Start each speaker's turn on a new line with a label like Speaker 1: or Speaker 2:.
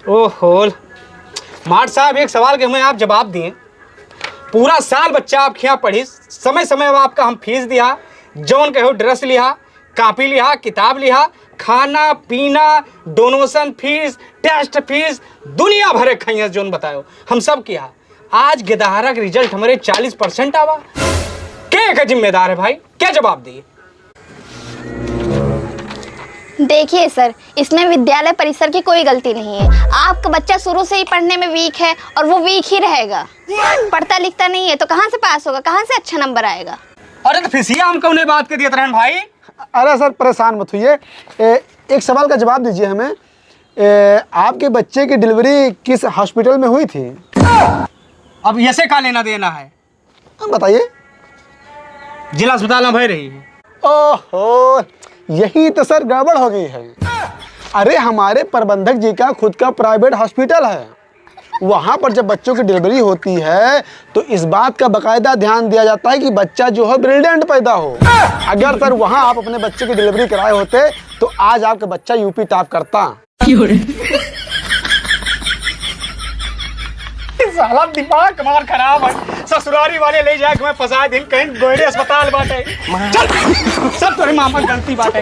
Speaker 1: ओहो मार साहब, एक सवाल के हमें आप जवाब दिए। पूरा साल बच्चा आप खिया पढ़ी, समय समय में आपका हम फीस दिया, जौन कहो ड्रेस लिया, कापी लिया, किताब लिया, खाना पीना, डोनेशन फीस, टेस्ट फीस, दुनिया भरे खाइए जोन बताओ हम सब किया। आज गिदारा का रिजल्ट हमारे 40% आवा। क्या जिम्मेदार है भाई, क्या जवाब दिए?
Speaker 2: देखिए सर, इसमें विद्यालय परिसर की कोई गलती नहीं है। आपका बच्चा शुरू से ही पढ़ने में वीक है और वो वीक ही रहेगा। पढ़ता लिखता नहीं है तो कहाँ से पास होगा, कहाँ से अच्छा नंबर आएगा?
Speaker 1: अरे तो फिसिया हमको उन्हें बात कर दिया तरहन भाई।
Speaker 3: अरे सर परेशान मत होइए, एक सवाल का जवाब दीजिए हमें। आपके बच्चे की डिलीवरी किस हॉस्पिटल में हुई थी?
Speaker 1: अब ऐसे का लेना देना है?
Speaker 3: बताइए।
Speaker 1: जिला अस्पताल में भय रही है।
Speaker 3: ओहो, यही तो सर गड़बड़ हो गई है। अरे हमारे प्रबंधक जी का खुद का प्राइवेट हॉस्पिटल है। वहाँ पर जब बच्चों की डिलीवरी होती है तो इस बात का बाकायदा ध्यान दिया जाता है कि बच्चा जो है ब्रिलियंट पैदा हो। अगर सर वहाँ आप अपने बच्चे की डिलीवरी कराए होते तो आज आपका बच्चा यूपी टॉप करता।
Speaker 1: साला दिमाग कमाल खराब है। ससुरारी वाले ले जाके मैं फंसा दिन कहीं गोयडे अस्पताल बाटे। चल सब तुम्हारे मामा गलती बाटे।